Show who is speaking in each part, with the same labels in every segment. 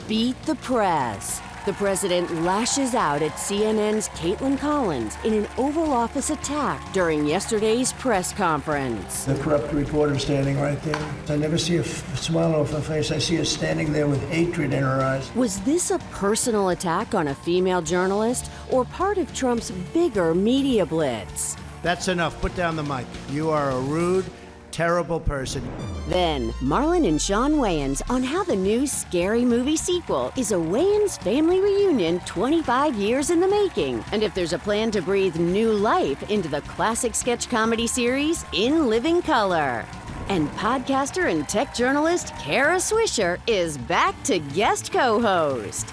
Speaker 1: Beat the press. The president lashes out at CNN's Kaitlan in an Oval Office attack during yesterday's press conference.
Speaker 2: The corrupt reporter standing right there. I never see a smile off her face. I see her standing there with hatred in her eyes.
Speaker 1: Was this a personal attack on a female journalist or part of Trump's bigger media blitz?
Speaker 3: That's enough. Put down the mic. You are a rude, terrible person.
Speaker 1: Then, Marlon and Shawn Wayans on how the new Scary Movie sequel is a Wayans family reunion 25 years in the making, and if there's a plan to breathe new life into the classic sketch comedy series In Living Color. And podcaster and tech journalist Kara Swisher is back to guest co-host.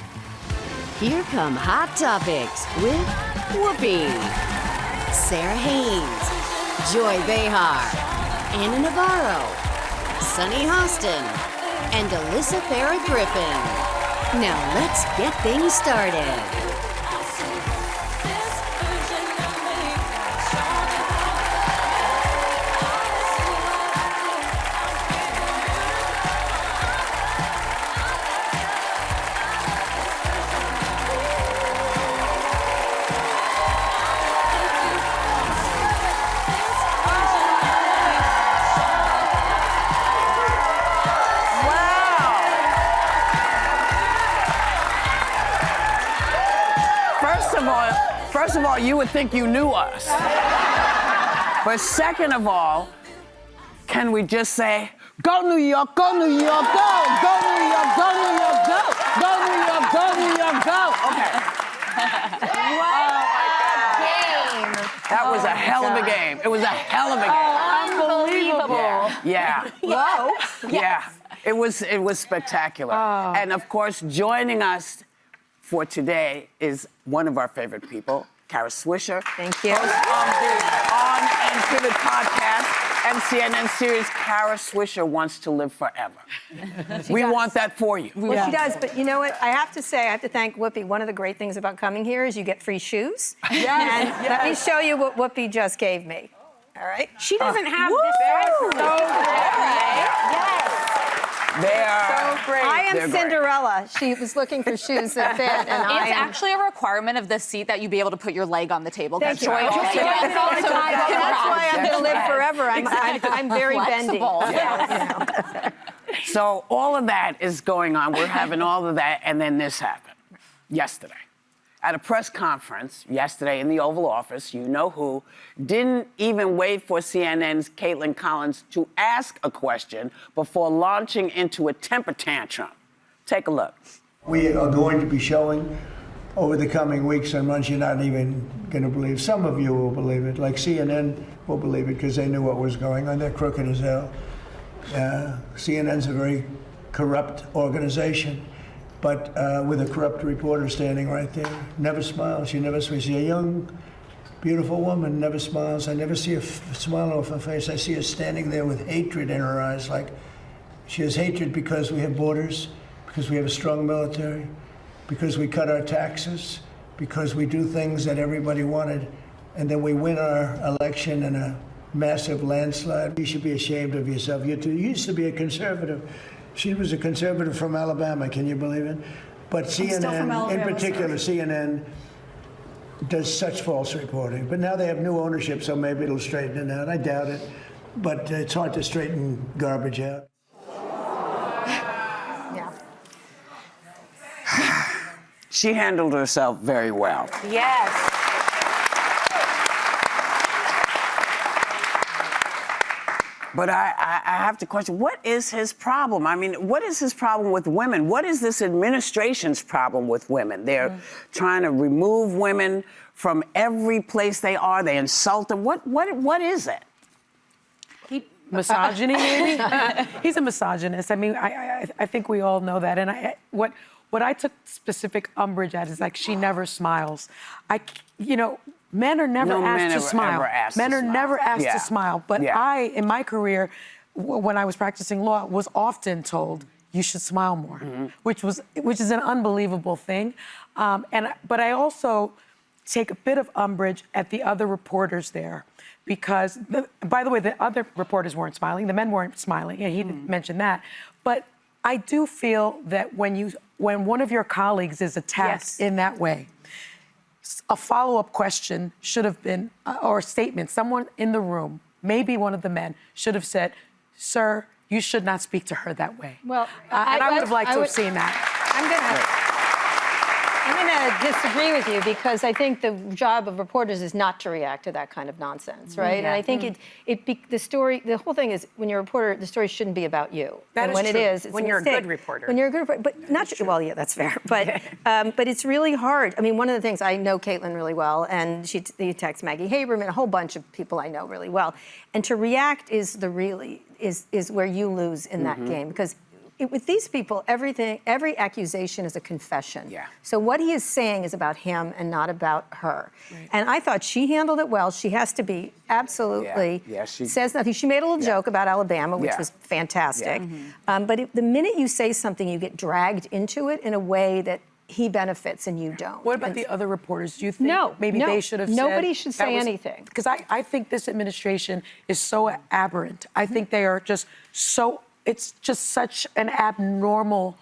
Speaker 1: Here come Hot Topics with Whoopi, Sarah Haynes, Joy Behar, Anna Navarro, Sunny Hostin, and Alyssa Farah Griffin. Now let's get things started.
Speaker 4: First of all, you would think you knew us. But second of all, can we just say, go New York, go New York, go! Go New York, go New York, go! Go New York, go New York, go! Okay. That was a hell of a game. It was a hell of a game.
Speaker 5: Unbelievable.
Speaker 4: Yeah.
Speaker 5: Whoa.
Speaker 4: Yeah. It was spectacular.
Speaker 5: Oh.
Speaker 4: And of course, joining us for today is one of our favorite people, Kara Swisher.
Speaker 5: Thank you.
Speaker 4: Host of the On and Pivot podcast and CNN series, Kara Swisher Wants to Live Forever. We want that for you.
Speaker 5: Well, she does, but you know what? I have to thank Whoopi. One of the great things about coming here is you get free shoes.
Speaker 4: Yes.
Speaker 5: And let me show you what Whoopi just gave me. All right?
Speaker 6: She doesn't have this size for me.
Speaker 5: So great. Yes.
Speaker 4: They are
Speaker 5: So great. I am
Speaker 4: They're
Speaker 5: Cinderella. She was looking for shoes that fit, and
Speaker 6: It's actually a requirement of this seat that you be able to put your leg on the table.
Speaker 5: Thank you.
Speaker 6: Joy also
Speaker 5: That's why I'm going to live forever. I'm very bendy.
Speaker 6: Flexible.
Speaker 5: Yeah.
Speaker 4: So all of that is going on. We're having all of that, and then this happened yesterday. At a press conference yesterday in the Oval Office, you know who didn't even wait for CNN's Kaitlan to ask a question before launching into a temper tantrum. Take a look.
Speaker 2: We are going to be showing over the coming weeks and months, you're not even going to believe. Some of you will believe it, like CNN will believe it because they knew what was going on. They're crooked as hell. CNN's a very corrupt organization. But with a corrupt reporter standing right there, never smiles. She never smiles. She's a young, beautiful woman, never smiles. I never see a smile off her face. I see her standing there with hatred in her eyes. Like she has hatred because we have borders, because we have a strong military, because we cut our taxes, because we do things that everybody wanted, and then we win our election in a massive landslide. You should be ashamed of yourself. You used to be a conservative. She was a conservative from Alabama, can you believe it? But CNN, in particular, CNN does such false reporting. But now they have new ownership, so maybe it'll straighten it out. I doubt it. But it's hard to straighten garbage out.
Speaker 5: Yeah.
Speaker 4: She handled herself very well.
Speaker 5: Yes.
Speaker 4: But I have to question, what is his problem? I mean, what is his problem with women? What is this administration's problem with women? They're trying to remove women from every place they are. They insult them. What is it?
Speaker 7: Misogyny, maybe? He's a misogynist. I mean, I think we all know that. And what I took specific umbrage at is like, she never smiles. Men are never asked to smile. Men are never asked to smile. But I, in my career, when I was practicing law, was often told, you should smile more, which is an unbelievable thing. But I also take a bit of umbrage at the other reporters there. Because, by the way, the other reporters weren't smiling. The men weren't smiling, and he didn't mention that. But I do feel that when one of your colleagues is attacked in that way, a follow-up question should have been, or a statement, someone in the room, maybe one of the men, should have said, "Sir, you should not speak to her that way."
Speaker 5: Well,
Speaker 7: and I would have liked to have seen that.
Speaker 5: I'm gonna disagree with you because I think the job of reporters is not to react to that kind of nonsense, right? And I think the whole thing is when you're a reporter, the story shouldn't be about you.
Speaker 7: That
Speaker 5: and
Speaker 7: is
Speaker 5: when
Speaker 7: true.
Speaker 5: it is, it's
Speaker 8: When
Speaker 5: a
Speaker 8: you're a
Speaker 5: mistake.
Speaker 8: good reporter.
Speaker 5: When you're a good reporter, but not. Well, yeah, that's fair. But it's really hard. I mean, one of the things I know Kaitlan really well, and she texts Maggie Haberman, a whole bunch of people I know really well, and to react is where you lose in that game because. With these people, every accusation is a confession.
Speaker 4: Yeah.
Speaker 5: So what he is saying is about him and not about her. Right. And I thought she handled it well. She has to be absolutely
Speaker 4: she
Speaker 5: says nothing. She made a little joke about Alabama, which was fantastic.
Speaker 4: Yeah.
Speaker 5: But the minute you say something, you get dragged into it in a way that he benefits and you don't.
Speaker 7: What about the other reporters? Do you think
Speaker 5: No,
Speaker 7: maybe
Speaker 5: no.
Speaker 7: they should have said...
Speaker 5: Nobody should say anything.
Speaker 7: Because I think this administration is so aberrant. I think they are just so... It's just such an abnormal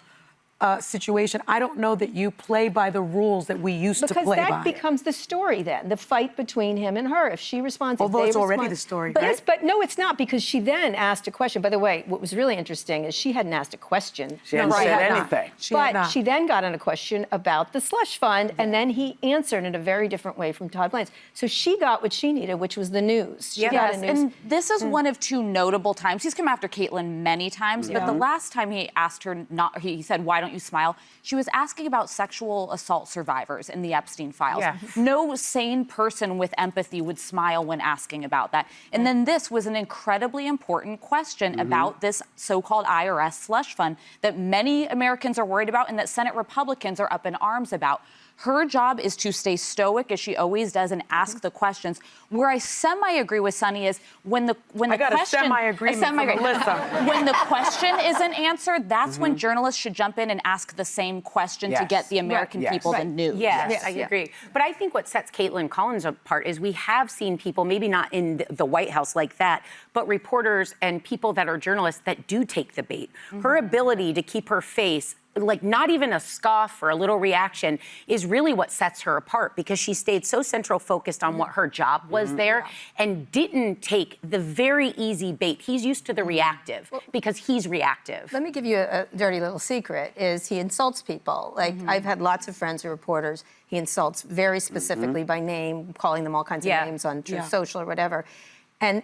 Speaker 7: situation. I don't know that you play by the rules that we used to play by.
Speaker 5: Because that becomes the story then, the fight between him and her. If she responds,
Speaker 7: although it's already the story.
Speaker 5: But no, it's not, because she then asked a question. By the way, what was really interesting is she hadn't asked a question.
Speaker 4: She hadn't said anything.
Speaker 5: But she then got on a question about the slush fund, and then he answered in a very different way from Todd Blanche. So she got what she needed, which was the news. She got a news.
Speaker 6: And this is one of two notable times. He's come after Kaitlan many times, but the last time he asked her, he said, "Why don't you smile?" She was asking about sexual assault survivors in the Epstein files.
Speaker 8: Yeah.
Speaker 6: No sane person with empathy would smile when asking about that. And then this was an incredibly important question about this so-called IRS slush fund that many Americans are worried about and that Senate Republicans are up in arms about. Her job is to stay stoic, as she always does, and ask the questions. Where I semi-agree with Sunny is when the question...
Speaker 7: I got a semi-agreement from Melissa.
Speaker 6: When the question isn't answered, that's when journalists should jump in and ask the same question to get the American people the news.
Speaker 8: Yes, I agree. But I think what sets Kaitlan Collins apart is we have seen people, maybe not in the White House like that, but reporters and people that are journalists that do take the bait. Her ability to keep her face, like not even a scoff or a little reaction, is really what sets her apart, because she stayed so central focused on what her job was there and didn't take the very easy bait. He's used to the reactive because he's reactive.
Speaker 5: Let me give you a dirty little secret, is he insults people. Like, I've had lots of friends who are reporters. He insults very specifically by name, calling them all kinds of names on Truth Social or whatever. And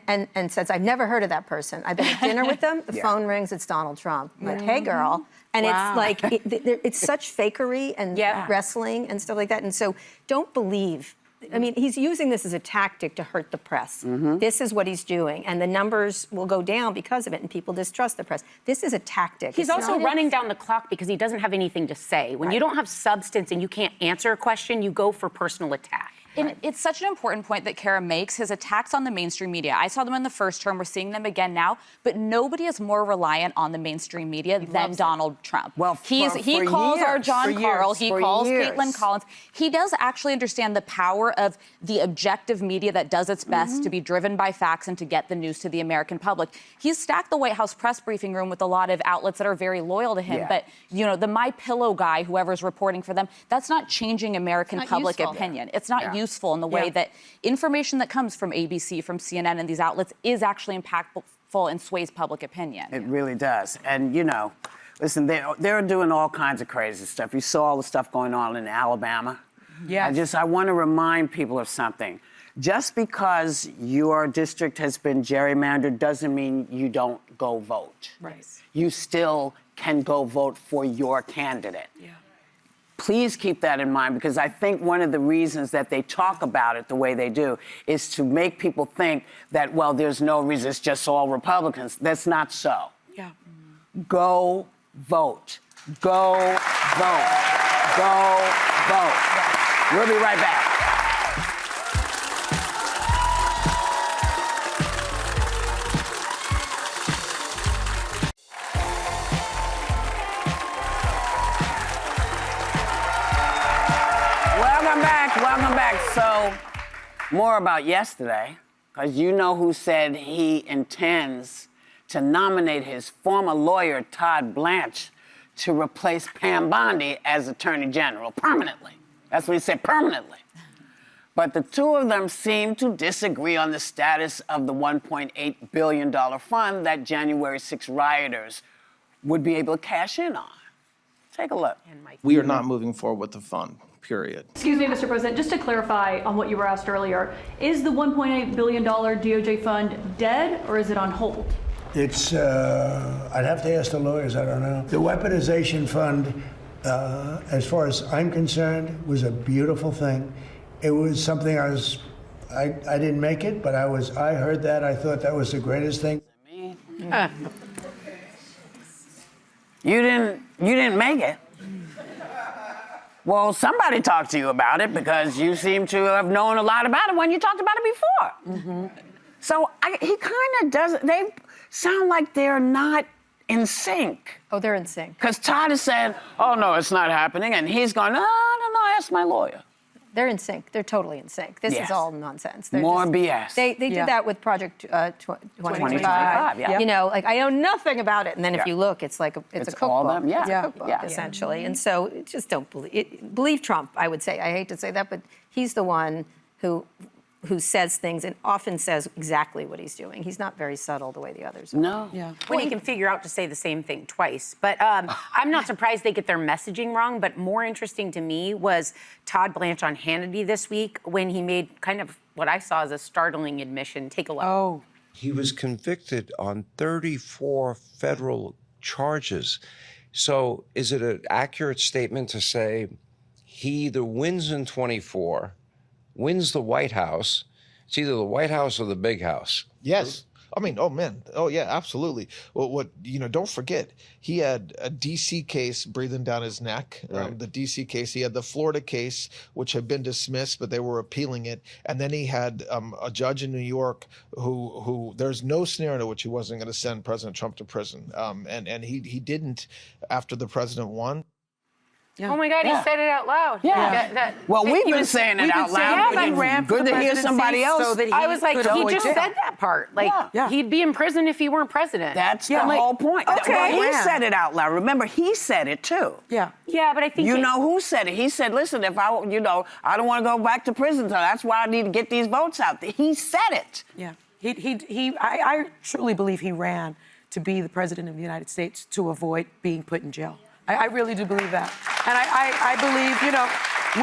Speaker 5: says, "I've never heard of that person. I've been at dinner with them. The phone rings. It's Donald Trump." I'm like, "Hey, girl." And it's like, it's such fakery and wrestling and stuff like that. And so don't believe. I mean, he's using this as a tactic to hurt the press. This is what he's doing. And the numbers will go down because of it, and people distrust the press. This is a tactic.
Speaker 8: He's also running down the clock because he doesn't have anything to say. When you don't have substance and you can't answer a question, you go for personal attack.
Speaker 6: And it's such an important point that Kara makes. His attacks on the mainstream media. I saw them in the first term. We're seeing them again now. But nobody is more reliant on the mainstream media than Donald Trump.
Speaker 4: Well,
Speaker 6: he calls our John Carl. He calls Kaitlan Collins. He does actually understand the power of the objective media that does its best to be driven by facts and to get the news to the American public. He's stacked the White House press briefing room with a lot of outlets that are very loyal to him. But, you know, the My Pillow guy, whoever's reporting for them, that's not changing American public opinion. It's not useful in the way that information that comes from ABC, from CNN, and these outlets is actually impactful and sways public opinion.
Speaker 4: It really does. And, you know, listen, they're doing all kinds of crazy stuff. You saw all the stuff going on in Alabama. I want to remind people of something. Just because your district has been gerrymandered doesn't mean you don't go vote.
Speaker 7: Right.
Speaker 4: You still can go vote for your candidate. Please keep that in mind, because I think one of the reasons that they talk about it the way they do is to make people think that, well, there's no reason, it's just all Republicans. That's not so. Go vote. Go vote. Go vote. We'll be right back. Welcome back. So, more about yesterday, because you know who said he intends to nominate his former lawyer, Todd Blanche, to replace Pam Bondi as Attorney General permanently. That's what he said, permanently. But the two of them seem to disagree on the status of the $1.8 billion fund that January 6 rioters would be able to cash in on. Take a look.
Speaker 9: We are not moving forward with the fund, period.
Speaker 10: Excuse me, Mr. President, just to clarify on what you were asked earlier, is the $1.8 billion DOJ fund dead or is it on hold?
Speaker 2: It's, I'd have to ask the lawyers, I don't know. The weaponization fund, as far as I'm concerned, was a beautiful thing. It was something I didn't make it, but I heard that, I thought that was the greatest thing.
Speaker 4: You didn't make it. Well, somebody talked to you about it because you seem to have known a lot about it when you talked about it before. So he kind of does, they sound like they're not in sync.
Speaker 5: Oh, they're in sync.
Speaker 4: Because Todd has said, oh, no, it's not happening. And he's going, no, ask my lawyer.
Speaker 5: They're in sync. They're totally in sync. This is all nonsense. They're
Speaker 4: More
Speaker 5: just,
Speaker 4: BS.
Speaker 5: They did that with Project 2025.
Speaker 4: Yeah.
Speaker 5: You know, like I know nothing about it, and then if you look, it's like it's a cookbook.
Speaker 4: All them.
Speaker 5: It's a cookbook, essentially. And so just don't believe Trump. I would say. I hate to say that, but he's the one who says things and often says exactly what he's doing. He's not very subtle the way the others are.
Speaker 4: No.
Speaker 8: Yeah. When he can figure out to say the same thing twice. But I'm not surprised they get their messaging wrong, but more interesting to me was Todd Blanche on Hannity this week when he made kind of what I saw as a startling admission. Take a look.
Speaker 7: Oh.
Speaker 11: He was convicted on 34 federal charges. So is it an accurate statement to say he either wins in 24, wins the White House, it's either the White House or the big house?
Speaker 9: Yes. I mean, oh man, oh yeah, absolutely. Well, don't forget, he had a DC case breathing down his neck.
Speaker 11: Right.
Speaker 9: The DC case, he had the Florida case, which had been dismissed, but they were appealing it. And then he had a judge in New York who there's no scenario in which he wasn't going to send President Trump to prison. And he didn't after the president won.
Speaker 8: Yeah. Oh my God, he said it out loud.
Speaker 4: Yeah. Well, we've been saying it out loud.
Speaker 7: Yeah,
Speaker 4: good to hear somebody else.
Speaker 7: So that he
Speaker 8: I was like, he just
Speaker 7: jail.
Speaker 8: said that part. Like, he'd be in prison if he weren't president.
Speaker 4: That's the whole point.
Speaker 8: Okay.
Speaker 4: Well, he said it out loud. Remember, he said it too.
Speaker 7: Yeah.
Speaker 8: Yeah, but I think
Speaker 4: you know who said it. He said, "Listen, if I don't want to go back to prison, so that's why I need to get these votes out." He said it.
Speaker 7: Yeah. I truly believe he ran to be the president of the United States to avoid being put in jail. I really do believe that. And I believe,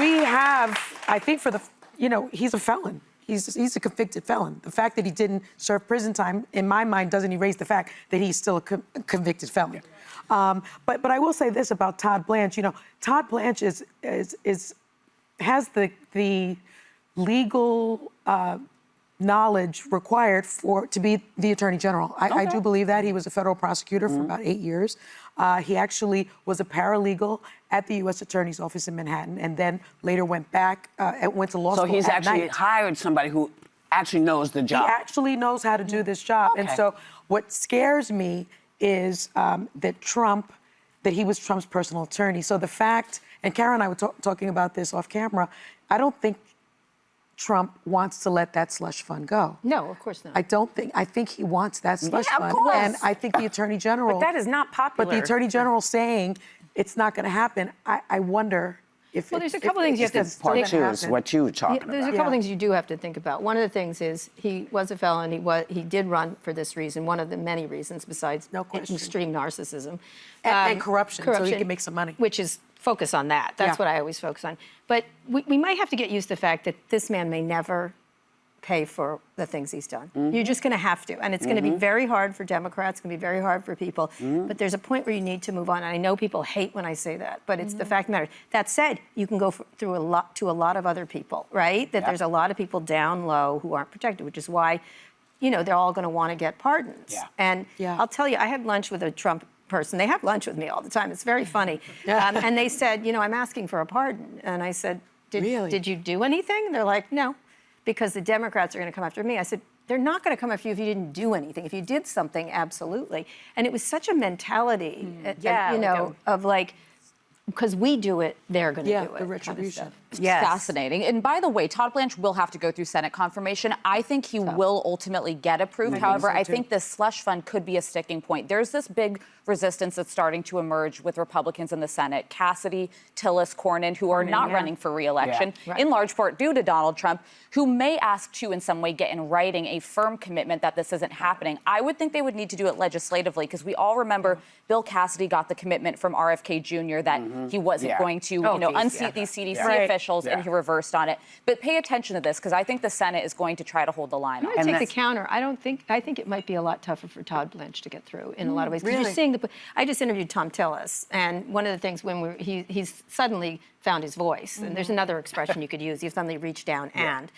Speaker 7: we have, I think he's a felon. He's a convicted felon. The fact that he didn't serve prison time, in my mind, doesn't erase the fact that he's still a convicted felon. But I will say this about Todd Blanche. Todd Blanche has the legal knowledge required to be the Attorney General. I do believe that. He was a federal prosecutor for about 8 years. He actually was a paralegal at the U.S. Attorney's Office in Manhattan and then later went back and went to law school.
Speaker 4: So he's actually hired somebody who actually knows the job.
Speaker 7: He actually knows how to do this job.
Speaker 4: Okay.
Speaker 7: And so what scares me is that he was Trump's personal attorney. So the fact, and Karen and I were talking about this off camera, I don't think Trump wants to let that slush fund go.
Speaker 5: No, of course not.
Speaker 7: I think he wants that slush fund.
Speaker 5: Of course.
Speaker 7: And I think the Attorney General...
Speaker 8: But that is not popular.
Speaker 7: But the Attorney General saying it's not going to happen, I wonder if...
Speaker 5: Well, there's a couple things you have to...
Speaker 4: Part two is what you were talking about.
Speaker 5: There's a couple things you do have to think about. One of the things is he was a felon. He did run for this reason, one of the many reasons besides extreme narcissism.
Speaker 7: And corruption, so he can make some money.
Speaker 5: Which is focus on that. That's what I always focus on. But we might have to get used to the fact that this man may never pay for the things he's done. You're just going to have to. And it's going to be very hard for Democrats. It's going to be very hard for people. But there's a point where you need to move on. And I know people hate when I say that, but it's the fact of the matter. That said, you can go through a lot of other people, right? That there's a lot of people down low who aren't protected, which is why, they're all going to want to get pardons.
Speaker 4: Yeah.
Speaker 5: And I'll tell you, I had lunch with a Trump person. They have lunch with me all the time. It's very funny. And they said, I'm asking for a pardon. And I said, did you do anything? And they're like, no, because the Democrats are going to come after me. I said, they're not going to come after you if you didn't do anything. If you did something, absolutely. And it was such a mentality, of like, because we do it, they're going to do it.
Speaker 7: The retribution.
Speaker 5: Kind of stuff.
Speaker 6: fascinating. And by the way, Todd Blanche will have to go through Senate confirmation. I think he will ultimately get approved. However, I think this slush fund could be a sticking point. There's this big resistance that's starting to emerge with Republicans in the Senate. Cassidy, Tillis, Cornyn, who are not running for re-election, in large part due to Donald Trump, who may ask to, in some way, get in writing a firm commitment that this isn't happening. I would think they would need to do it legislatively, because we all remember Bill Cassidy got the commitment from RFK Jr. that he wasn't going to, unseat these CDC officials, and he reversed on it. But pay attention to this, because I think the Senate is going to try to hold the line on it.
Speaker 5: I'm going to take the counter. I think it might be a lot tougher for Todd Blanche to get through in a lot of ways. Because you're seeing I just interviewed Tom Tillis, and one of the things when he's suddenly found his voice, and there's another expression you could use. He suddenly reached down and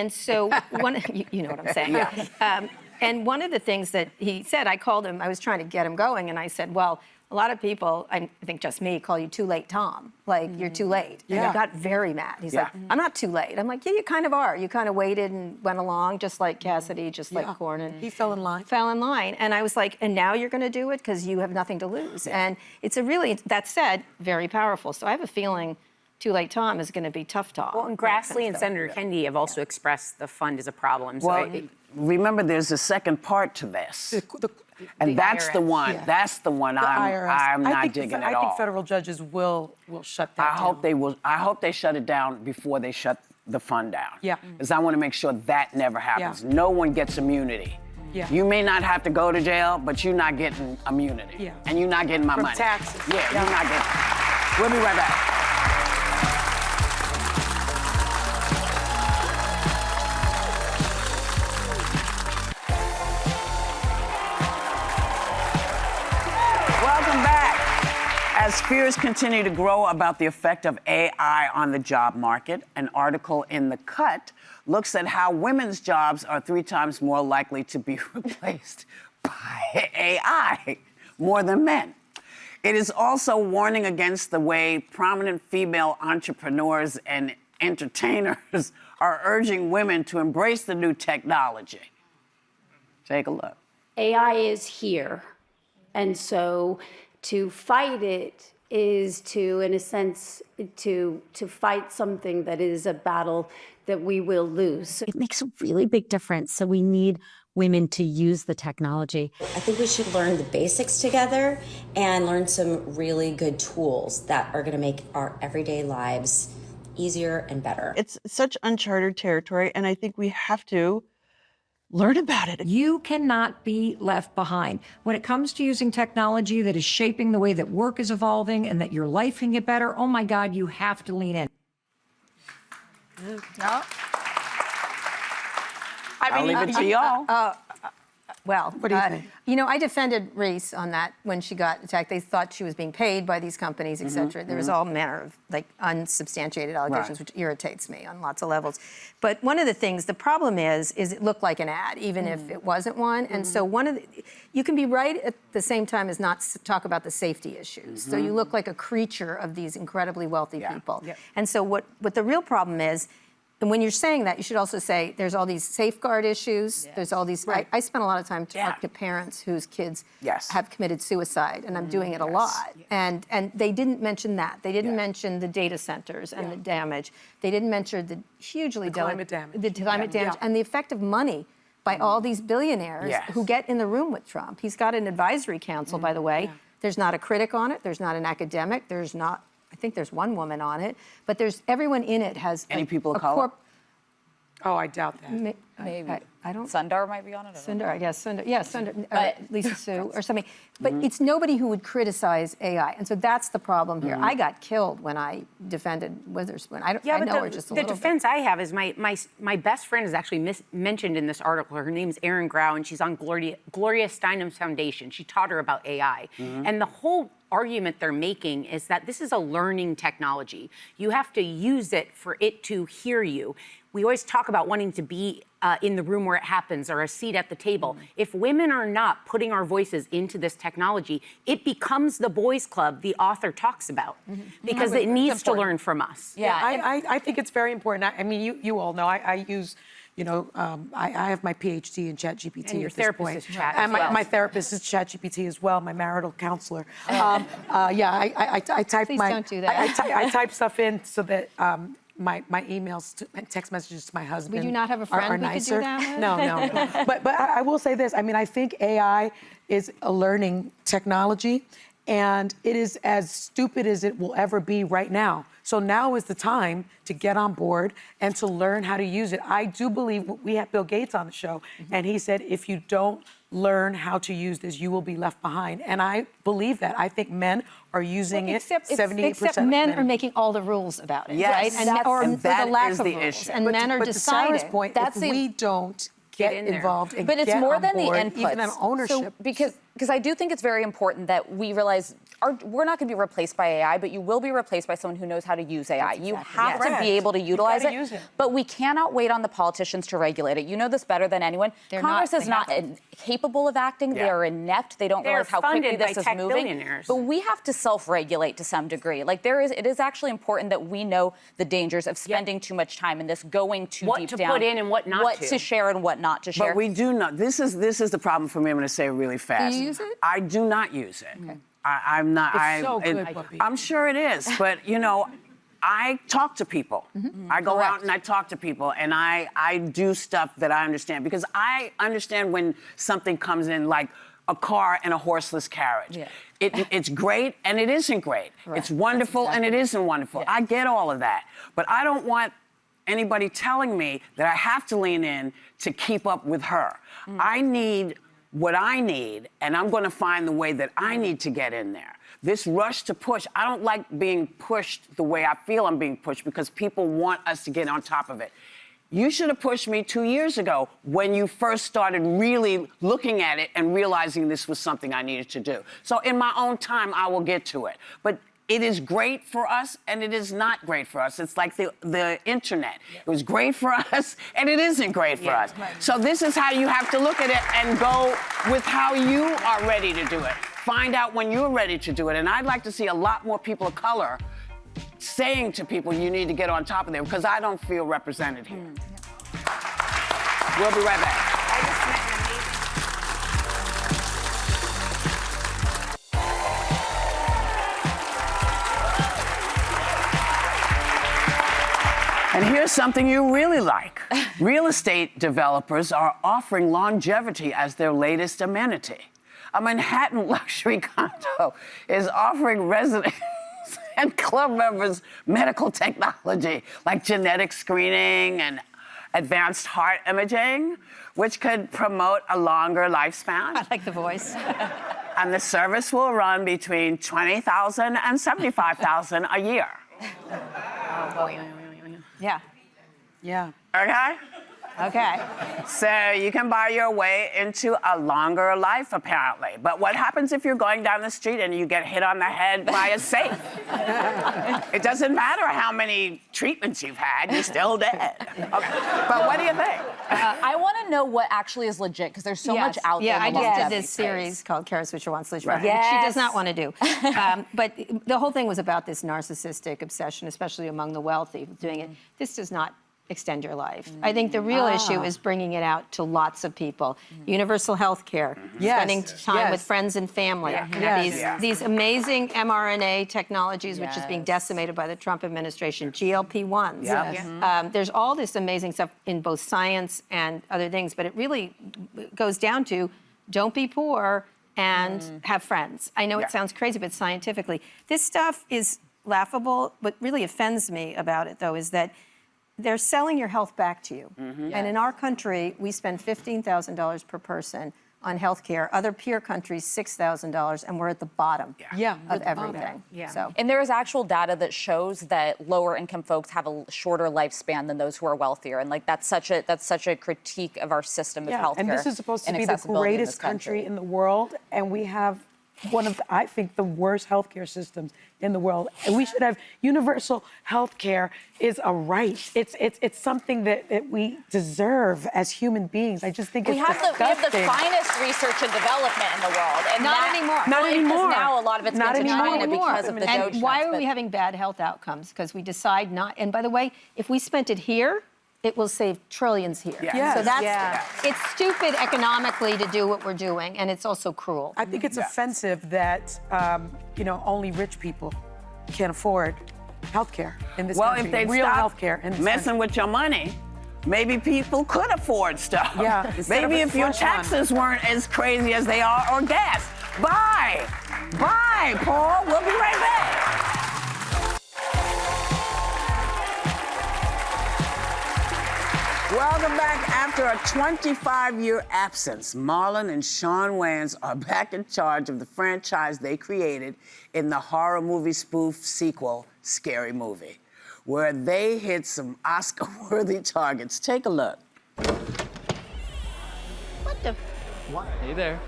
Speaker 5: so you know what I'm saying. And one of the things that he said, I called him. I was trying to get him going, and I said, well, a lot of people, I think just me, call you too late, Tom. Like, you're too late. And he got very mad. He's like, I'm not too late. I'm like, yeah, you kind of are. You kind of waited and went along, just like Cassidy, just like Cornyn.
Speaker 7: He fell in line.
Speaker 5: Fell in line. And I was like, and now you're going to do it because you have nothing to lose. And it's that said, very powerful. So I have a feeling too late, Tom is going to be tough talk.
Speaker 8: Well, and Grassley and Senator Kennedy have also expressed the fund is a problem. So
Speaker 4: remember, there's a second part to this. And that's the one.
Speaker 7: Yeah.
Speaker 4: That's the one I'm not digging at all.
Speaker 7: I think federal judges will shut that down.
Speaker 4: I hope they will. I hope they shut it down before they shut the fund down.
Speaker 7: Yeah.
Speaker 4: Because I want to make sure that never happens.
Speaker 7: Yeah.
Speaker 4: No one gets immunity.
Speaker 7: Yeah.
Speaker 4: You may not have to go to jail, but you're not getting immunity.
Speaker 7: Yeah.
Speaker 4: And you're not getting my
Speaker 7: From
Speaker 4: money.
Speaker 7: taxes.
Speaker 4: Yeah, you're not getting. We'll be right back. As fears continue to grow about the effect of AI on the job market, an article in The Cut looks at how women's jobs are 3 times more likely to be replaced by AI more than men. It is also warning against the way prominent female entrepreneurs and entertainers are urging women to embrace the new technology. Take a look.
Speaker 12: AI is here, and so to fight it is to, in a sense, to fight something that is a battle that we will lose.
Speaker 13: It makes a really big difference. So we need women to use the technology.
Speaker 14: I think we should learn the basics together and learn some really good tools that are going to make our everyday lives easier and better.
Speaker 15: It's such uncharted territory, and I think we have to learn about it.
Speaker 16: You cannot be left behind. When it comes to using technology that is shaping the way that work is evolving and that your life can get better, oh my God, you have to lean in.
Speaker 4: I'll leave it to y'all.
Speaker 5: Well,
Speaker 7: what do you think?
Speaker 5: I defended Reese on that when she got attacked. They thought she was being paid by these companies, et cetera. There was all manner of unsubstantiated allegations, which irritates me on lots of levels. But one of the things, the problem is it looked like an ad, even if it wasn't one. And so you can be right at the same time as not talk about the safety issues. So you look like a creature of these incredibly wealthy people. And so what the real problem is, and when you're saying that, you should also say there's all these safeguard issues. There's all these. I spent a lot of time talking to parents whose kids have committed suicide, and I'm doing it a lot. And they didn't mention that. They didn't mention the data centers and the damage. They didn't mention the hugely
Speaker 7: climate damage.
Speaker 5: The climate damage and the effect of money by all these billionaires who get in the room with Trump. He's got an advisory council, by the way. There's not a critic on it. There's not an academic. There's not. I think there's one woman on it, but everyone in it has
Speaker 4: any people of color.
Speaker 7: Oh, I doubt that.
Speaker 6: Maybe.
Speaker 5: I don't.
Speaker 6: Sundar might be on it.
Speaker 5: Sundar, I guess. Sundar, yeah, Sundar. Lisa Sue or something. But it's nobody who would criticize AI, and so that's the problem here. I got killed when I defended Witherspoon. I know her just a little bit.
Speaker 8: The defense I have is my best friend is actually mentioned in this article. Her name's Erin Grau, and she's on Gloria Steinem's foundation. She taught her about AI, and the whole argument they're making is that this is a learning technology. You have to use it for it to hear you. We always talk about wanting to be in the room where it happens or a seat at the table. If women are not putting our voices into this technology, it becomes the boys' club the author talks about because it needs to learn from us.
Speaker 7: Yeah, I think it's very important. I mean, you all know I use I have my PhD in ChatGPT
Speaker 8: And your
Speaker 7: at this
Speaker 8: therapist
Speaker 7: point.
Speaker 8: is Chat
Speaker 7: And
Speaker 8: as well.
Speaker 7: my therapist is ChatGPT as well, my marital counselor. I type
Speaker 5: Please
Speaker 7: my...
Speaker 5: don't do that.
Speaker 7: I type stuff in so that my emails, and text messages to my husband
Speaker 5: Would you not have a friend
Speaker 7: are
Speaker 5: we could do
Speaker 7: nicer.
Speaker 5: that with?
Speaker 7: No. But I will say this. I mean, I think AI is a learning technology, and it is as stupid as it will ever be right now. So now is the time to get on board and to learn how to use it. I do believe we had Bill Gates on the show, and he said, if you don't learn how to use this, you will be left behind. And I believe that. I think men are using it. 78%
Speaker 5: Except
Speaker 7: of
Speaker 5: men are making all the rules about it,
Speaker 4: Yes.
Speaker 5: right?
Speaker 4: And that
Speaker 5: the lack
Speaker 4: is
Speaker 5: of
Speaker 4: the
Speaker 5: rules.
Speaker 4: issue.
Speaker 5: And
Speaker 7: But
Speaker 5: men are
Speaker 7: to
Speaker 5: deciding.
Speaker 7: Sarah's point,
Speaker 6: That's
Speaker 7: if
Speaker 6: the-
Speaker 7: we don't get
Speaker 8: in there.
Speaker 7: involved and
Speaker 6: But it's
Speaker 7: get
Speaker 6: more
Speaker 7: on
Speaker 6: than the
Speaker 7: board,
Speaker 6: inputs.
Speaker 7: even on ownership.
Speaker 6: So, because I do think it's very important that we realize we're not going to be replaced by AI, but you will be replaced by someone who knows how to use AI. You have to be able to utilize
Speaker 7: gotta
Speaker 6: it,
Speaker 7: use it.
Speaker 6: but we cannot wait on the politicians to regulate it. You know this better than anyone. Congress is not capable of acting. They are inept. They don't realize how quickly this is moving. But we have to self-regulate to some degree. Like it is actually important that we know the dangers of spending too much time in this, going too
Speaker 8: What
Speaker 6: deep
Speaker 8: to
Speaker 6: down.
Speaker 8: put in and what not
Speaker 6: what
Speaker 8: to.
Speaker 6: to share and what not to share.
Speaker 4: But we do not. This is the problem for me. I'm going to say it really fast.
Speaker 5: Do you use it?
Speaker 4: I do not use it. Okay. I'm not.
Speaker 7: It's so good, Puppy.
Speaker 4: I'm sure it is, but I talk to people. I go out and I talk to people, and I do stuff that I understand, because I understand when something comes in like a car and a horseless carriage.
Speaker 5: Yeah.
Speaker 4: It's great and it isn't great. Right. It's wonderful and it isn't wonderful. Yeah. I get all of that, but I don't want anybody telling me that I have to lean in to keep up with her. I need what I need, and I'm going to find the way that I need to get in there. This rush to push, I don't like being pushed the way I feel I'm being pushed, because people want us to get on top of it. You should have pushed me 2 years ago when you first started really looking at it and realizing this was something I needed to do. So in my own time, I will get to it. But it is great for us, and it is not great for us. It's like the internet. It was great for us, and it isn't great for us. Right. So this is how you have to look at it and go with how you are ready to do it. Find out when you're ready to do it. And I'd like to see a lot more people of color saying to people, you need to get on top of them, because I don't feel represented here. We'll be right back. And here's something you really like. Real estate developers are offering longevity as their latest amenity. A Manhattan luxury condo is offering residents and club members medical technology like genetic screening and advanced heart imaging, which could promote a longer lifespan.
Speaker 5: I like the voice.
Speaker 4: And the service will run between $20,000 and $75,000 a year.
Speaker 5: Oh, boy. Yeah.
Speaker 7: Yeah.
Speaker 4: Okay?
Speaker 5: Okay.
Speaker 4: So you can buy your way into a longer life, apparently. But what happens if you're going down the street and you get hit on the head by a safe? It doesn't matter how many treatments you've had, you're still dead. Okay. But what do you think?
Speaker 6: I want to know what actually is legit, because there's so much out there.
Speaker 5: Yeah, I
Speaker 6: in the
Speaker 5: just did
Speaker 6: longevity
Speaker 5: this series called Kara Swisher Wants Liz,
Speaker 6: Right.
Speaker 5: which she does not want to do. But the whole thing was about this narcissistic obsession, especially among the wealthy, doing it. This does not extend your life. I think the real issue is bringing it out to lots of people. Universal health care, spending time with friends and family. These amazing mRNA technologies, which is being decimated by the Trump administration, GLP-1s. There's all this amazing stuff in both science and other things, but it really goes down to don't be poor and have friends. I know it sounds crazy, but scientifically, this stuff is laughable. What really offends me about it, though, is that they're selling your health back to you. And in our country, we spend $15,000 per person on health care. Other peer countries, $6,000, and we're at the bottom of everything. So.
Speaker 6: And there is actual data that shows that lower income folks have a shorter lifespan than those who are wealthier. And like that's such a critique of our system of healthcare.
Speaker 7: And this is supposed to be the greatest country in the world, and we have one of, I think, the worst healthcare systems in the world. And we should have universal health care is a right. It's something that we deserve as human beings. I just think it's disgusting.
Speaker 6: We have the finest research and development in the world. And
Speaker 5: not anymore.
Speaker 7: Not anymore.
Speaker 6: Because now a lot of it's been to China because of the Doge.
Speaker 5: And why are we having bad health outcomes? Because we decide not. And by the way, if we spent it here, it will save trillions here.
Speaker 7: Yes.
Speaker 5: So that's, it's stupid economically to do what we're doing, and it's also cruel.
Speaker 7: I think it's offensive that, only rich people can afford healthcare in this country.
Speaker 4: Well, if they'd
Speaker 7: real
Speaker 4: stop
Speaker 7: healthcare in this
Speaker 4: messing
Speaker 7: country.
Speaker 4: with your money, maybe people could afford stuff.
Speaker 7: Yeah.
Speaker 4: Maybe if your taxes weren't as crazy as they are, or gas. Bye, Paul. We'll be right back. Welcome back. After a 25-year absence, Marlon and Shawn Wayans are back in charge of the franchise they created in the horror movie spoof sequel, Scary Movie, where they hit some Oscar-worthy targets. Take a look.
Speaker 5: What the?
Speaker 17: What? Hey there.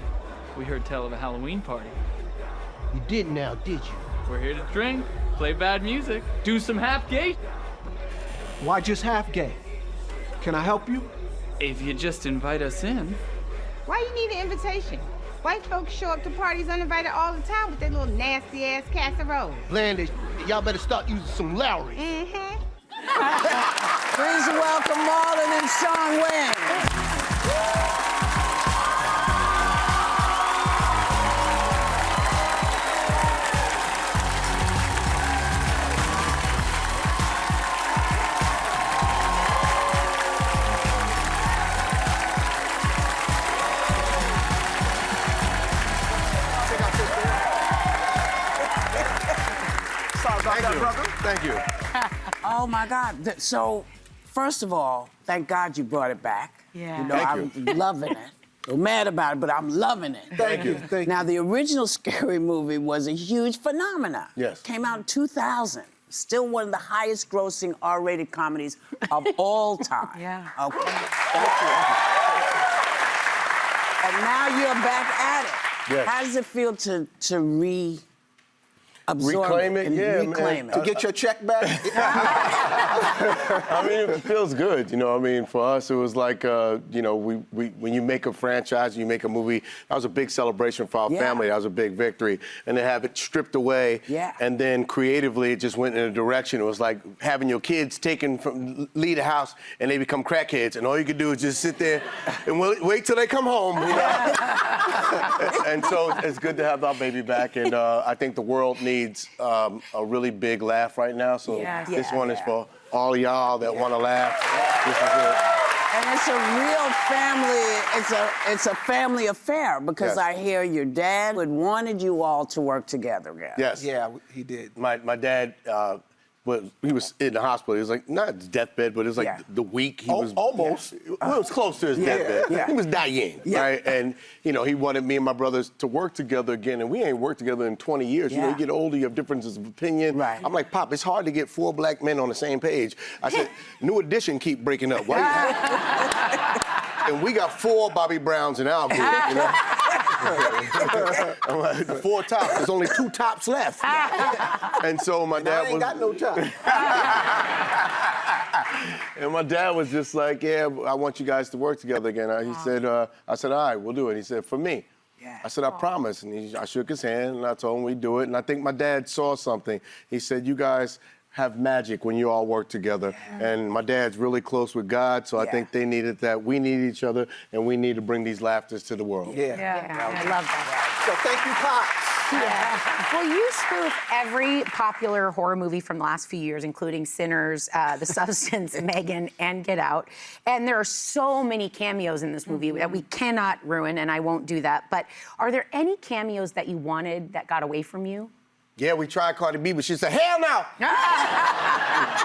Speaker 17: We heard tell of a Halloween party.
Speaker 18: You didn't now, did you?
Speaker 17: We're here to drink, play bad music, do some half gay.
Speaker 18: Why just half gay? Can I help you?
Speaker 17: If you just invite us in.
Speaker 19: Why you need an invitation? White folks show up to parties uninvited all the time with their little nasty-ass casseroles.
Speaker 18: Blandis, y'all better start using some Lowry.
Speaker 19: Mm-hmm.
Speaker 4: Please welcome Marlon and Shawn Wayans.
Speaker 20: Thank you.
Speaker 4: Oh my God. So, first of all, thank God you brought it back.
Speaker 7: Yeah.
Speaker 4: I'm loving it. I'm mad about it, but I'm loving it.
Speaker 20: Thank you.
Speaker 4: Now, the original Scary Movie was a huge phenomenon.
Speaker 20: Yes.
Speaker 4: Came out in 2000. Still one of the highest grossing R-rated comedies of all time.
Speaker 7: Yeah.
Speaker 4: Okay. Thank you. And now you're back at it.
Speaker 20: Yes.
Speaker 4: How does it feel to absorb
Speaker 20: Reclaim it,
Speaker 4: and
Speaker 20: yeah,
Speaker 4: reclaim
Speaker 20: man.
Speaker 4: it?
Speaker 20: To get your check back? I mean, it feels good, I mean, for us, it was like, when you make a franchise, you make a movie, that was a big celebration for our family. That was a big victory. And to have it stripped away, and then creatively, it just went in a direction. It was like having your kids leave the house and they become crackheads, and all you could do is just sit there and wait till they come home, And so it's good to have our baby back, and I think the world needs a really big laugh right now. So this one is for all y'all that want to laugh. This is it.
Speaker 4: And it's a real family. It's a family affair because I hear your dad wanted you all to work together again.
Speaker 20: Yes.
Speaker 18: Yeah, he did.
Speaker 20: My dad. He was in the hospital. He was like, not his deathbed, but it was like the week he was...
Speaker 18: Almost.
Speaker 20: Well, it was close to his deathbed.
Speaker 18: Yeah.
Speaker 20: He was dying, right? And, he wanted me and my brothers to work together again, and we ain't worked together in 20 years. You get older, you have differences of opinion. Right. I'm like, Pop, it's hard to get 4 black men on the same page. I said, New Edition keep breaking up. Why? And we got 4 Bobby Browns in our group, I'm like, 4 tops. There's only 2 tops left. And so my dad
Speaker 18: ain't got no top.
Speaker 20: And my dad was just like, I want you guys to work together again. He said, I said, all right, we'll do it. He said, for me. I said, I promise. And I shook his hand, and I told him we'd do it. And I think my dad saw something. He said, you guys have magic when you all work together. And my dad's really close with God, so I think they needed that. We need each other, and we need to bring these laughters to the world.
Speaker 5: I love that.
Speaker 18: So thank you, Pop.
Speaker 8: Well, you spoof every popular horror movie from the last few years, including Sinners, The Substance, Megan, and Get Out. And there are so many cameos in this movie that we cannot ruin, and I won't do that. But are there any cameos that you wanted that got away from you?
Speaker 20: Yeah, we tried Cardi B, but she said, hell no!
Speaker 18: Yeah.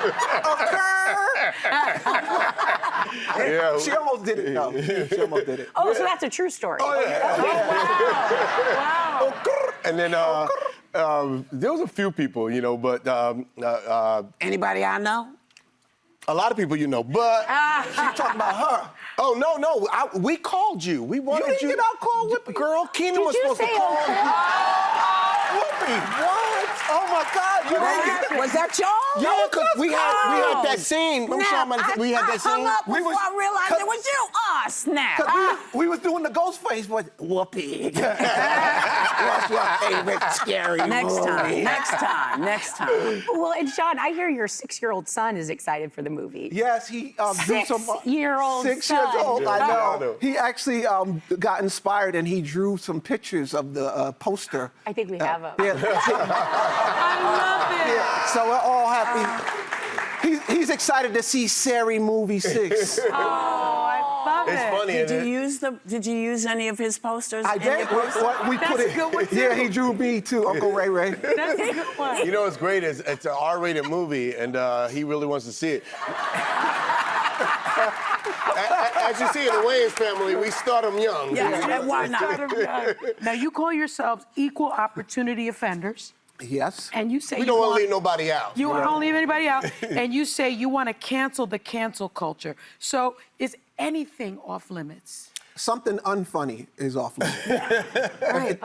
Speaker 18: She almost did it, though. She almost did it.
Speaker 8: Oh, so that's a true story.
Speaker 20: Oh, yeah.
Speaker 8: Wow.
Speaker 20: And then there was a few people, but...
Speaker 4: Anybody I know?
Speaker 20: A lot of people you know, but...
Speaker 18: She's talking about her.
Speaker 20: Oh, no. We called you. We wanted you...
Speaker 18: You didn't get out call Whoopi.
Speaker 20: Girl, Keenan was supposed to call you. Whoopi.
Speaker 18: What? Oh, my God. You didn't get that.
Speaker 4: Was that y'all?
Speaker 20: Yeah, because we had that scene.
Speaker 4: We had that scene.
Speaker 20: We
Speaker 4: hung up before I realized it was you. Ah, snap.
Speaker 21: 'Cause we was doing the ghost face, but Whoopi. What's your favorite scary
Speaker 4: Next
Speaker 21: movie?
Speaker 4: time, next time.
Speaker 8: Well, and Shawn, I hear your 6-year-old son is excited for the movie.
Speaker 21: Yes, he drew some.
Speaker 8: 6-year-old
Speaker 21: 6
Speaker 8: son.
Speaker 21: years old. I know.
Speaker 20: know.
Speaker 21: He actually got inspired and he drew some pictures of the poster.
Speaker 8: I think we have them.
Speaker 21: Yeah.
Speaker 7: I love it.
Speaker 21: Yeah, so we're all happy. He's excited to see Sari movie 6.
Speaker 7: Oh, I love it.
Speaker 20: It's funny.
Speaker 4: Did you use any of his posters?
Speaker 21: I did. We
Speaker 7: That's
Speaker 21: put
Speaker 7: a
Speaker 21: it.
Speaker 7: good one, too.
Speaker 21: Yeah, he drew me too, Uncle Ray Ray.
Speaker 7: That's a good one.
Speaker 20: You know what's great is it's an R-rated movie, and he really wants to see it. As you see in the Wayans family, we start them young.
Speaker 4: Yeah, why not?
Speaker 7: Now, you call yourselves equal opportunity offenders.
Speaker 21: Yes.
Speaker 7: And you say
Speaker 20: We don't want to leave nobody out.
Speaker 7: You don't leave anybody out. And you say you want to cancel the cancel culture. So is anything off limits?
Speaker 21: Something unfunny is off limits.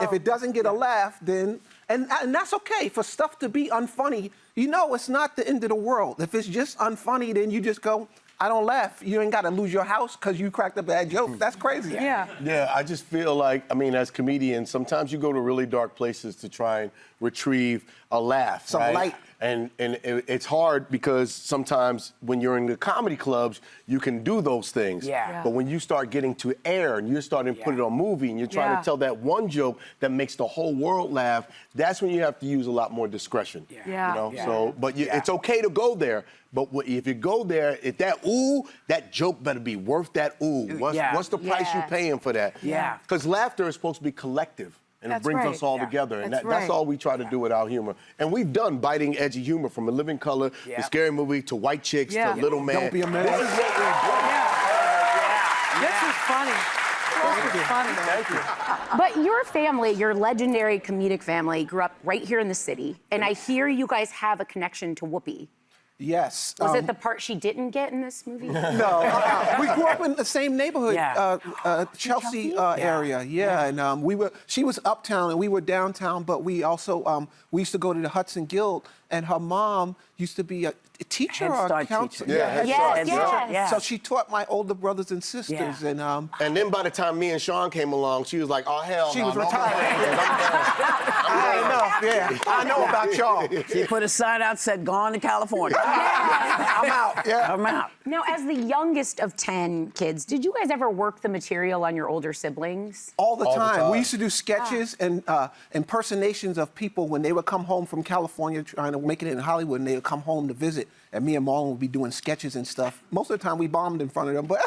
Speaker 21: If it doesn't get a laugh, then and that's okay. For stuff to be unfunny, it's not the end of the world. If it's just unfunny, then you just go, I don't laugh. You ain't got to lose your house because you cracked a bad joke. That's crazy.
Speaker 7: Yeah.
Speaker 20: Yeah, I just feel like, as comedians, sometimes you go to really dark places to try and retrieve a laugh.
Speaker 21: Some
Speaker 20: right?
Speaker 21: light.
Speaker 20: And it's hard because sometimes when you're in the comedy clubs, you can do those things.
Speaker 4: Yeah.
Speaker 20: But when you start getting to air and you're starting to put it on movie and you're trying to tell that one joke that makes the whole world laugh, that's when you have to use a lot more discretion.
Speaker 7: Yeah.
Speaker 20: So, but it's okay to go there. But if you go there, if that that joke better be worth that What's the price you're paying for that?
Speaker 4: Yeah.
Speaker 20: Because laughter is supposed to be collective. And
Speaker 7: That's
Speaker 20: it brings
Speaker 7: right.
Speaker 20: us all
Speaker 7: Yeah.
Speaker 20: together. And
Speaker 7: That's
Speaker 20: that's
Speaker 7: right.
Speaker 20: all we try to do with our humor. And we've done biting, edgy humor from A Living Color, The Scary Movie, to White Chicks, to Little Man.
Speaker 21: Don't be a man.
Speaker 20: This is what we've done.
Speaker 7: This is funny. This is funny.
Speaker 20: Thank you.
Speaker 8: But your family, your legendary comedic family, grew up right here in the city. And I hear you guys have a connection to Whoopi.
Speaker 21: Yes.
Speaker 8: Was it the part she didn't get in this movie?
Speaker 21: No, we grew up in the same neighborhood,
Speaker 4: Yeah.
Speaker 21: Chelsea area. Yeah, and she was uptown and we were downtown, but we also we used to go to the Hudson Guild, and her mom used to be a teacher
Speaker 4: Head
Speaker 21: or a
Speaker 4: Start
Speaker 21: counselor.
Speaker 4: teacher.
Speaker 21: Head
Speaker 8: Yes,
Speaker 21: Start.
Speaker 8: yes.
Speaker 21: So she taught my older brothers and sisters, and
Speaker 20: And then by the time me and Shawn came along, she was like, oh, hell
Speaker 21: she
Speaker 20: no.
Speaker 21: was
Speaker 20: no,
Speaker 21: retired. I know about y'all.
Speaker 4: She put a sign out said, "Gone to California."
Speaker 21: I'm out. Yeah,
Speaker 4: I'm out.
Speaker 8: Now, as the youngest of 10 kids, did you guys ever work the material on your older siblings?
Speaker 21: All the time. We used to do sketches and impersonations of people when they would come home from California trying to make it in Hollywood, and they would come home to visit. And me and Marlon would be doing sketches and stuff. Most of the time, we bombed in front of them. But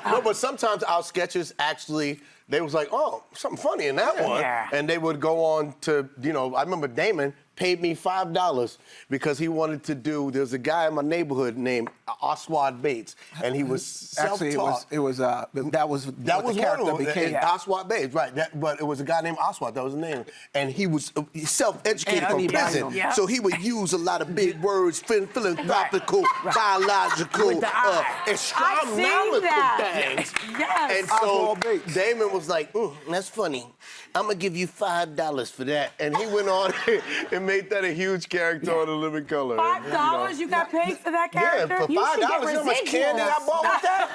Speaker 20: No, but sometimes our sketches actually, they was like, oh, something funny in that one.
Speaker 4: Yeah.
Speaker 20: And they would go on to, I remember Damon paid me $5 because he wanted to do, there's a guy in my neighborhood named Oswald Bates, and he was self-taught.
Speaker 21: Actually, that was
Speaker 20: That was
Speaker 21: the
Speaker 20: one
Speaker 21: character
Speaker 20: of them.
Speaker 21: became.
Speaker 20: Oswald Bates, right. But it was a guy named Oswald, that was his name. And he was self-educated from prison.
Speaker 4: Yeah.
Speaker 20: So he would use a lot of big words, philanthropical, biological,
Speaker 4: With the eye.
Speaker 20: astronomical things.
Speaker 7: Yes.
Speaker 20: And so Damon was like, that's funny. I'm going to give you $5 for that. And he went on and made that a huge character on The Living Color.
Speaker 7: $5? You got paid for that character?
Speaker 20: Yeah, for $5. You know how much candy I bought with that?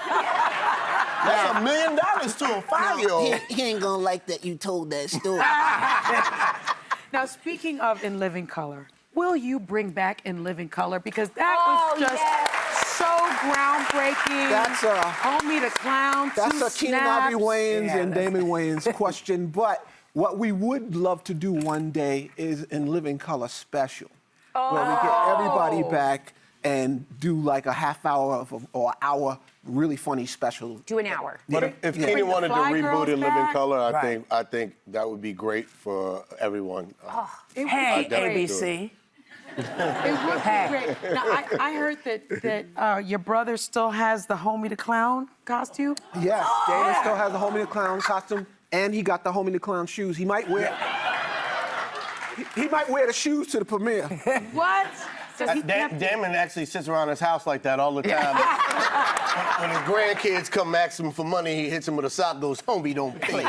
Speaker 20: That's $1 million to a 5-year-old.
Speaker 21: He ain't gonna like that you told that story.
Speaker 7: Now, speaking of In Living Color, will you bring back In Living Color? Because that was just so groundbreaking.
Speaker 21: That's a
Speaker 7: Homie the Clown.
Speaker 21: That's
Speaker 7: two
Speaker 21: a Keenan
Speaker 7: snaps.
Speaker 21: Ivory Wayans and Damon Wayans question. But what we would love to do one day is In Living Color special, where we get everybody back and do like a half hour or hour really funny special.
Speaker 8: Do an hour.
Speaker 20: But if Keenan wanted to reboot In Living Color, I think that would be great for everyone.
Speaker 4: Hey, ABC.
Speaker 7: It would be great. Now, I heard that your brother still has the Homie the Clown costume.
Speaker 21: Yes, Damon still has the Homie the Clown costume, and he got the Homie the Clown shoes. He might wear the shoes to the premiere.
Speaker 7: What?
Speaker 20: Damon actually sits around his house like that all the time. When his grandkids come ask him for money, he hits him with a sock, goes, homie, don't pay.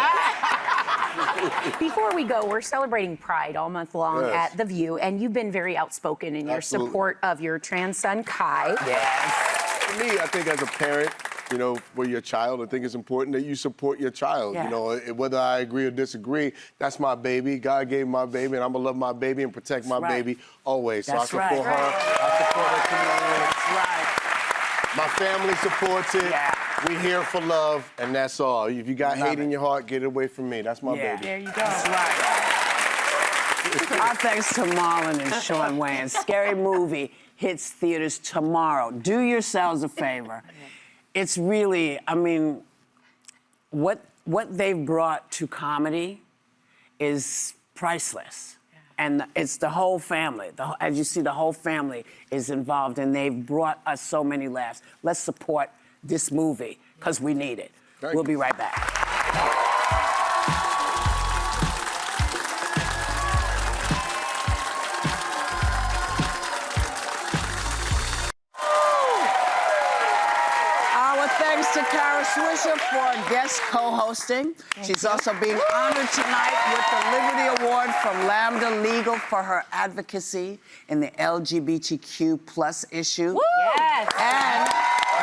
Speaker 8: Before we go, we're celebrating Pride all month long at The View, and you've been very outspoken in your support of your trans son, Kai.
Speaker 20: Yes. For me, I think as a parent, you know, for your child. I think it's important that you support your child.
Speaker 4: Yeah.
Speaker 20: You know, whether I agree or disagree, that's my baby. God gave me my baby, and I'm gonna love my baby and protect my baby always.
Speaker 4: That's
Speaker 20: so I support her. I support her community.
Speaker 4: That's right.
Speaker 20: My family supports it.
Speaker 4: Yeah.
Speaker 20: We here for love, and that's all. If you got hate in your heart, get it away from me. That's my baby.
Speaker 4: There you go. That's right. Our thanks to Marlon and Shawn Wayans. Scary Movie hits theaters tomorrow. Do yourselves a favor. It's really, I mean, what they've brought to comedy is priceless. And it's the whole family. As you see, the whole family is involved, and they've brought us so many laughs. Let's support this movie, because we need it. We'll be right back. Thanks to Kara Swisher for guest co-hosting. She's also being honored tonight with the Liberty Award from Lambda Legal for her advocacy in the LGBTQ plus issue.
Speaker 6: Woo! Yes.
Speaker 4: And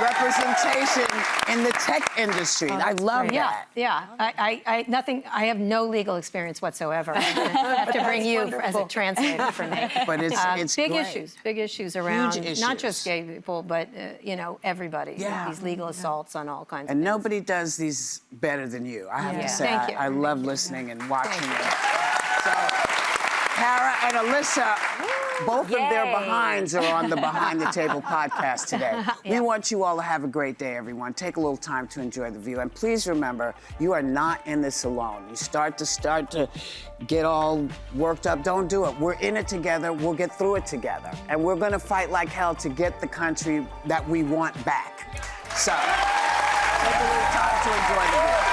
Speaker 4: representation in the tech industry. I love that.
Speaker 5: Yeah, I have no legal experience whatsoever. I have to bring you as a translator for me.
Speaker 4: But it's
Speaker 5: big
Speaker 4: great.
Speaker 5: big issues around,
Speaker 4: Huge issues.
Speaker 5: not just gay people, but you know, everybody.
Speaker 4: Yeah.
Speaker 5: These legal assaults on all kinds of
Speaker 4: And
Speaker 5: things.
Speaker 4: nobody does these better than you. I have to say,
Speaker 5: Thank you.
Speaker 4: I love listening and watching you. So, Kara and Alyssa, both of their behinds are on the Behind the Table podcast today. We want you all to have a great day, everyone. Take a little time to enjoy the view. And please remember, you are not in this alone. You start to get all worked up. Don't do it. We're in it together. We'll get through it together. And we're going to fight like hell to get the country that we want back. So, take a little time to enjoy the view.